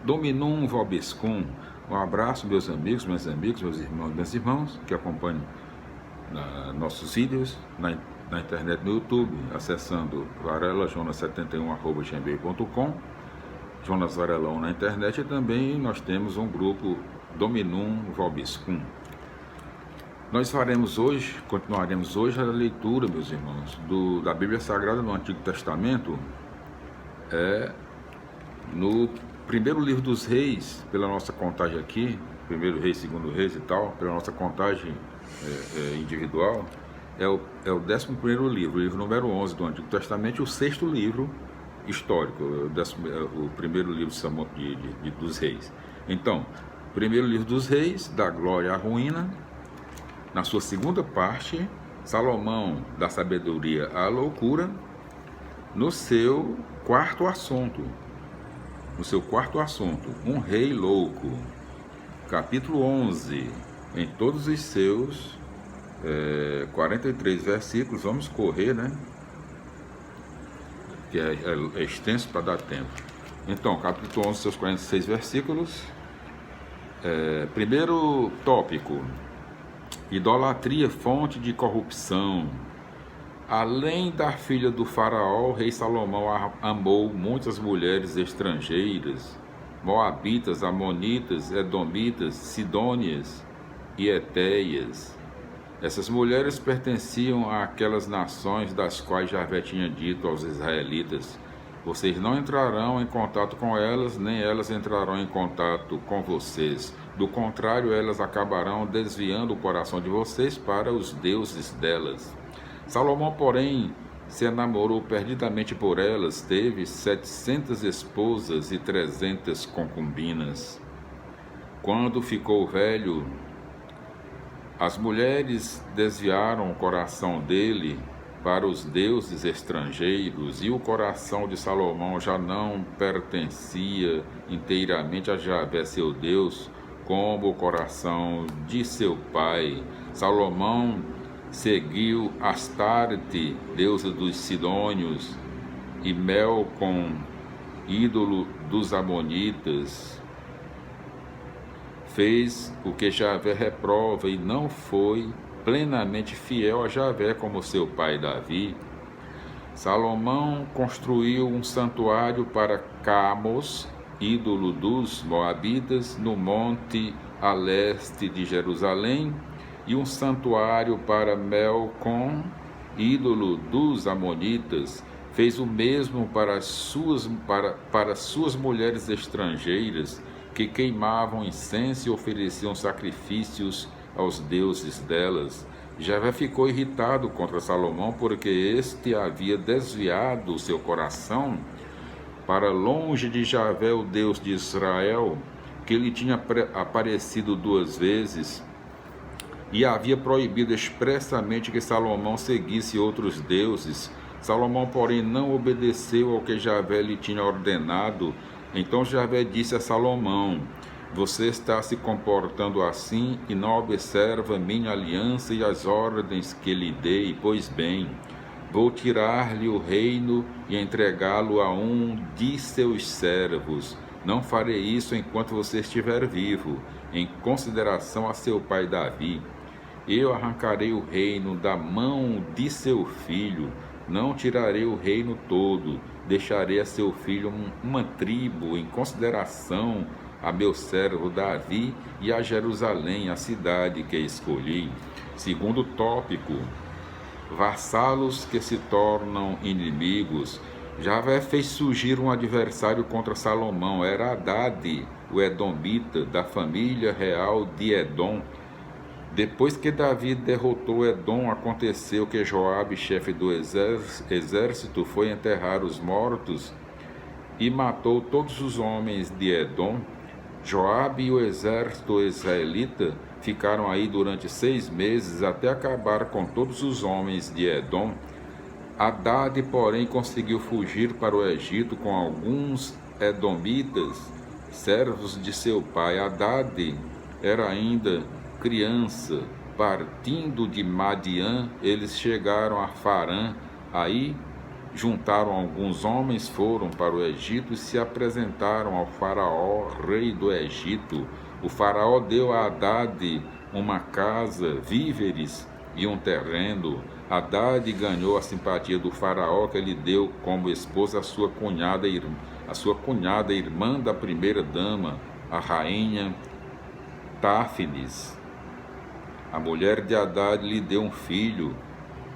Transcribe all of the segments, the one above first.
Dominum vobiscum. Um abraço, meus amigos, meus irmãos, meus irmãos que acompanham nossos vídeos na internet, no YouTube, acessando varelajonas71@gmail.com, Jonas Varelão na internet, e também nós temos um grupo Dominum vobiscum. Nós continuaremos hoje a leitura, meus irmãos, da Bíblia Sagrada no Antigo Testamento, no primeiro livro dos Reis, pela nossa contagem aqui, primeiro Reis, segundo Reis e tal, pela nossa contagem individual, é o 11º livro, o livro número 11 do Antigo Testamento, e o 6º livro histórico, o primeiro livro dos Reis. Então, primeiro livro dos Reis, da glória à ruína. Na sua segunda parte, Salomão, da sabedoria à loucura, no seu quarto assunto, um rei louco, capítulo 11, em todos os seus 43 versículos. Vamos correr, né? Que é extenso para dar tempo. Então, capítulo 11, seus 46 versículos. Primeiro tópico: idolatria, fonte de corrupção. Além da filha do faraó, o rei Salomão amou muitas mulheres estrangeiras, moabitas, amonitas, edomitas, sidônias e etéias. Essas mulheres pertenciam àquelas nações das quais Javé tinha dito aos israelitas: vocês não entrarão em contato com elas, nem elas entrarão em contato com vocês. Do contrário, elas acabarão desviando o coração de vocês para os deuses delas. Salomão, porém, se enamorou perdidamente por elas, teve 700 esposas e 300 concubinas. Quando ficou velho, as mulheres desviaram o coração dele para os deuses estrangeiros, e o coração de Salomão já não pertencia inteiramente a Javé, seu Deus, como o coração de seu pai. Salomão seguiu Astarte, deusa dos Sidônios, e Melcom, ídolo dos Amonitas. Fez o que Javé reprova e não foi plenamente fiel a Javé como seu pai Davi. Salomão construiu um santuário para Camos, ídolo dos Moabitas, no monte a leste de Jerusalém, e um santuário para Melcom, ídolo dos Amonitas. Fez o mesmo para suas mulheres estrangeiras, que queimavam incenso e ofereciam sacrifícios aos deuses delas. Javé ficou irritado contra Salomão, porque este havia desviado o seu coração para longe de Javé, o Deus de Israel, que lhe tinha aparecido 2 vezes, e havia proibido expressamente que Salomão seguisse outros deuses. Salomão, porém, não obedeceu ao que Javé lhe tinha ordenado. Então Javé disse a Salomão: você está se comportando assim e não observa minha aliança e as ordens que lhe dei. Pois bem, vou tirar-lhe o reino e entregá-lo a um de seus servos. Não farei isso enquanto você estiver vivo, em consideração a seu pai Davi. Eu arrancarei o reino da mão de seu filho, não tirarei o reino todo, deixarei a seu filho uma tribo, em consideração a meu servo Davi e a Jerusalém, a cidade que escolhi. Segundo tópico: vassalos que se tornam inimigos. Javé fez surgir um adversário contra Salomão. Era Hadade, o edomita, da família real de Edom. Depois que Davi derrotou Edom, aconteceu que Joabe, chefe do exército, foi enterrar os mortos e matou todos os homens de Edom. Joabe e o exército israelita ficaram aí durante 6 meses, até acabar com todos os homens de Edom. Hadade, porém, conseguiu fugir para o Egito com alguns edomitas, servos de seu pai. Hadade era ainda criança. Partindo de Madiã, eles chegaram a Farã. Aí juntaram alguns homens, foram para o Egito e se apresentaram ao faraó, rei do Egito. O faraó deu a Hadade uma casa, víveres e um terreno. Hadade ganhou a simpatia do faraó, que lhe deu como esposa a sua cunhada, irmã da primeira dama, a rainha Táfnis. A mulher de Hadade lhe deu um filho,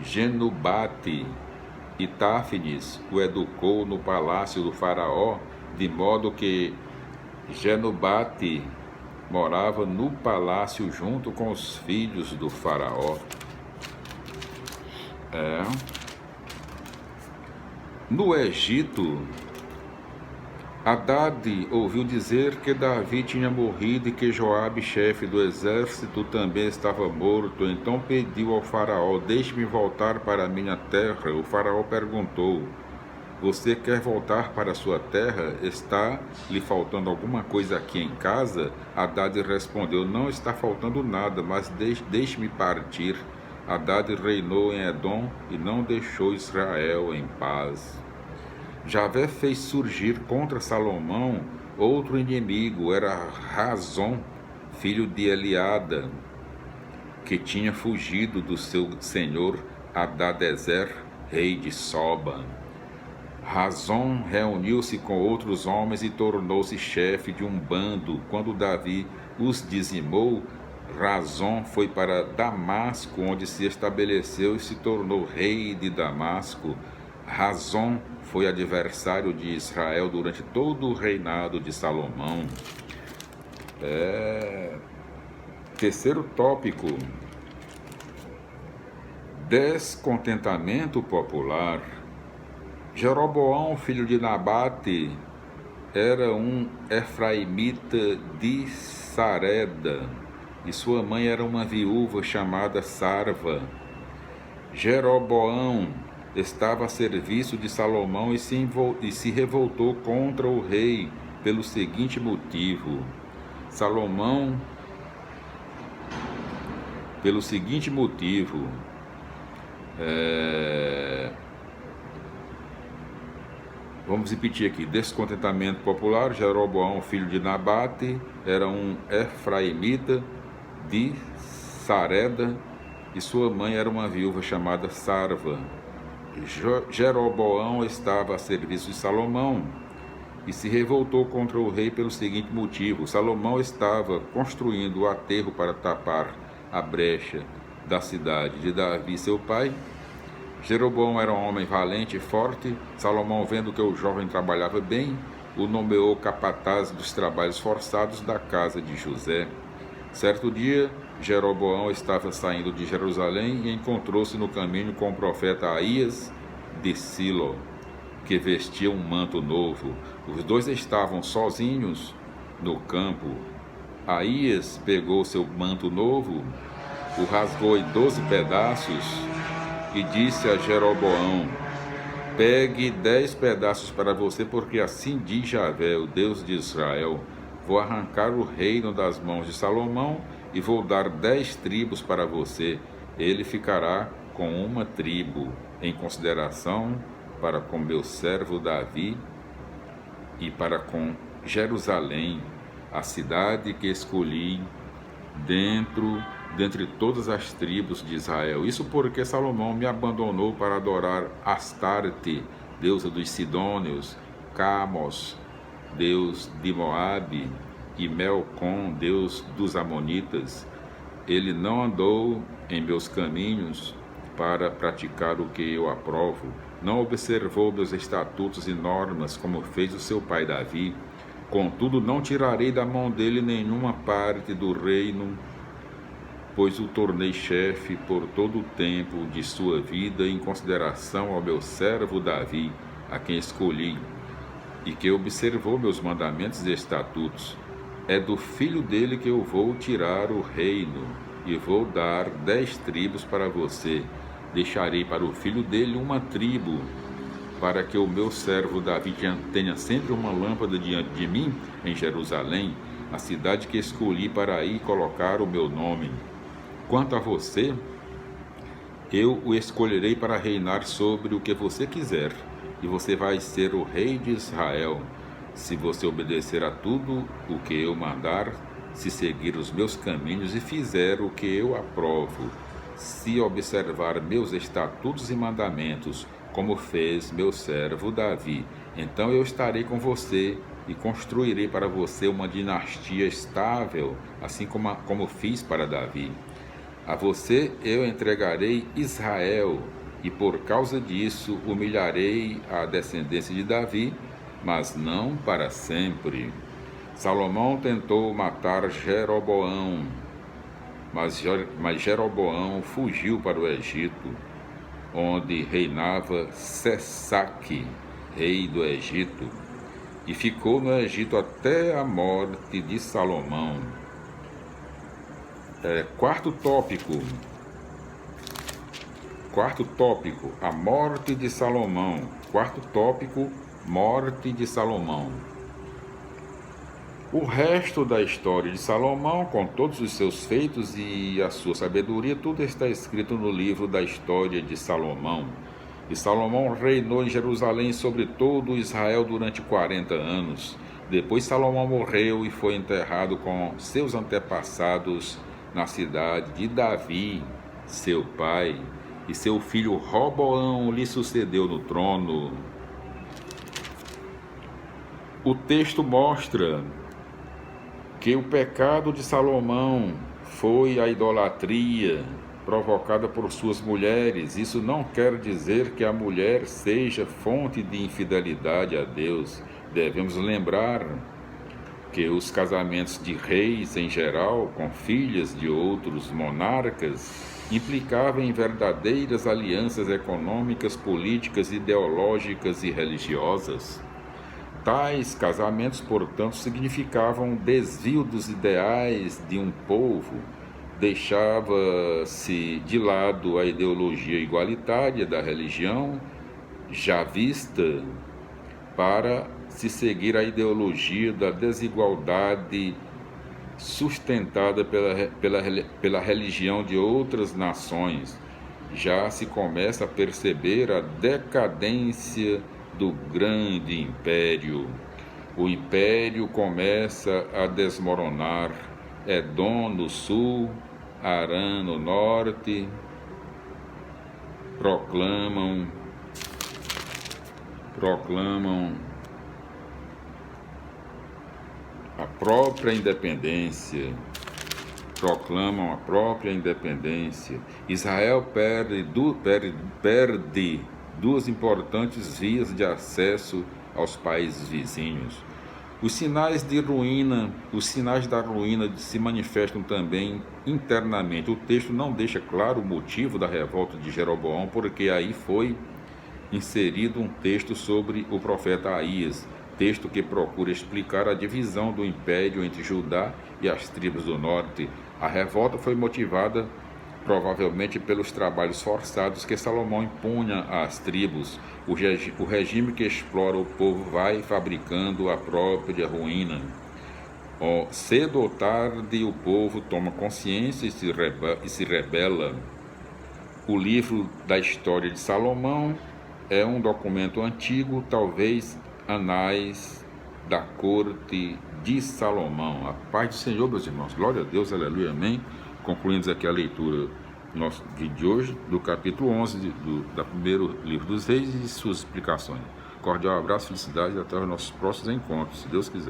Genubate, e Táfnis o educou no palácio do faraó, de modo que Genubate morava no palácio junto com os filhos do faraó. No Egito, Hadade ouviu dizer que Davi tinha morrido e que Joabe, chefe do exército, também estava morto. Então pediu ao faraó: deixe-me voltar para a minha terra. O faraó perguntou: você quer voltar para a sua terra? Está lhe faltando alguma coisa aqui em casa? Hadade respondeu: não está faltando nada, mas deixe-me partir. Hadade reinou em Edom e não deixou Israel em paz. Javé fez surgir contra Salomão outro inimigo, era Razon, filho de Eliada, que tinha fugido do seu senhor Hadadezer, rei de Soba. Razon reuniu-se com outros homens e tornou-se chefe de um bando. Quando Davi os dizimou, Razon foi para Damasco, onde se estabeleceu e se tornou rei de Damasco. Razon foi adversário de Israel durante todo o reinado de Salomão. Terceiro tópico: descontentamento popular. Jeroboão, filho de Nabate, era um efraimita de Sareda, e sua mãe era uma viúva chamada Sarva. Jeroboão estava a serviço de Salomão e se revoltou contra o rei pelo seguinte motivo. Vamos repetir aqui: descontentamento popular. Jeroboão, filho de Nabate, era um efraimita de Sareda, e sua mãe era uma viúva chamada Sarva. Jeroboão estava a serviço de Salomão e se revoltou contra o rei pelo seguinte motivo. Salomão estava construindo o aterro para tapar a brecha da cidade de Davi, seu pai. Jeroboão era um homem valente e forte. Salomão, vendo que o jovem trabalhava bem, o nomeou capataz dos trabalhos forçados da casa de José. Certo dia, Jeroboão estava saindo de Jerusalém e encontrou-se no caminho com o profeta Aías de Silo, que vestia um manto novo. Os dois estavam sozinhos no campo. Aías pegou seu manto novo, o rasgou em 12 pedaços e disse a Jeroboão: pegue 10 pedaços para você, porque assim diz Javé, o Deus de Israel: vou arrancar o reino das mãos de Salomão e vou dar 10 tribos para você. Ele ficará com uma tribo, em consideração para com meu servo Davi e para com Jerusalém, a cidade que escolhi dentre todas as tribos de Israel. Isso porque Salomão me abandonou para adorar Astarte, deusa dos Sidônios, Camos, deus de Moabe, e Melcom, deus dos Amonitas. Ele não andou em meus caminhos para praticar o que eu aprovo, não observou meus estatutos e normas, como fez o seu pai Davi. Contudo, não tirarei da mão dele nenhuma parte do reino, pois o tornei chefe por todo o tempo de sua vida, em consideração ao meu servo Davi, a quem escolhi, e que observou meus mandamentos e estatutos. É do filho dele que eu vou tirar o reino, e vou dar 10 tribos para você. Deixarei para o filho dele uma tribo, para que o meu servo Davi tenha sempre uma lâmpada diante de mim em Jerusalém, a cidade que escolhi para aí colocar o meu nome. Quanto a você, eu o escolherei para reinar sobre o que você quiser. e você vai ser o rei de Israel, se você obedecer a tudo o que eu mandar, se seguir os meus caminhos e fizer o que eu aprovo, se observar meus estatutos e mandamentos, como fez meu servo Davi. Então eu estarei com você e construirei para você uma dinastia estável, assim como fiz para Davi. A você eu entregarei Israel, e por causa disso humilharei a descendência de Davi, mas não para sempre. Salomão tentou matar Jeroboão, mas Jeroboão fugiu para o Egito, onde reinava Sesaque, rei do Egito, e ficou no Egito até a morte de Salomão. Quarto tópico, a morte de Salomão. Quarto tópico, morte de Salomão. O resto da história de Salomão, com todos os seus feitos e a sua sabedoria, tudo está escrito no livro da história de Salomão. E Salomão reinou em Jerusalém sobre todo Israel durante 40 anos. Depois Salomão morreu e foi enterrado com seus antepassados na cidade de Davi, seu pai, e seu filho Roboão lhe sucedeu no trono. O texto mostra que o pecado de Salomão foi a idolatria provocada por suas mulheres. Isso não quer dizer que a mulher seja fonte de infidelidade a Deus. Devemos lembrar que os casamentos de reis, em geral, com filhas de outros monarcas, implicavam em verdadeiras alianças econômicas, políticas, ideológicas e religiosas. Tais casamentos, portanto, significavam desvio dos ideais de um povo. Deixava-se de lado a ideologia igualitária da religião, já vista, para se seguir a ideologia da desigualdade sustentada pela religião de outras nações. Já se começa a perceber a decadência do grande império. O império começa a desmoronar. Edom no sul, Arã no norte, proclamam a própria independência. Israel perde duas importantes vias de acesso aos países vizinhos. Os sinais da ruína se manifestam também internamente. O texto não deixa claro o motivo da revolta de Jeroboão, porque aí foi inserido um texto sobre o profeta Aías, texto que procura explicar a divisão do império entre Judá e as tribos do norte. A revolta foi motivada provavelmente pelos trabalhos forçados que Salomão impunha às tribos. O regime que explora o povo vai fabricando a própria ruína. Cedo ou tarde o povo toma consciência e se rebela. O livro da história de Salomão é um documento antigo, talvez anais da corte de Salomão. A paz do Senhor, meus irmãos. Glória a Deus, aleluia, amém. Concluindo aqui a leitura do nosso vídeo de hoje, do capítulo 11 do primeiro livro dos Reis e suas explicações. Cordial abraço, felicidade, até os nossos próximos encontros, se Deus quiser.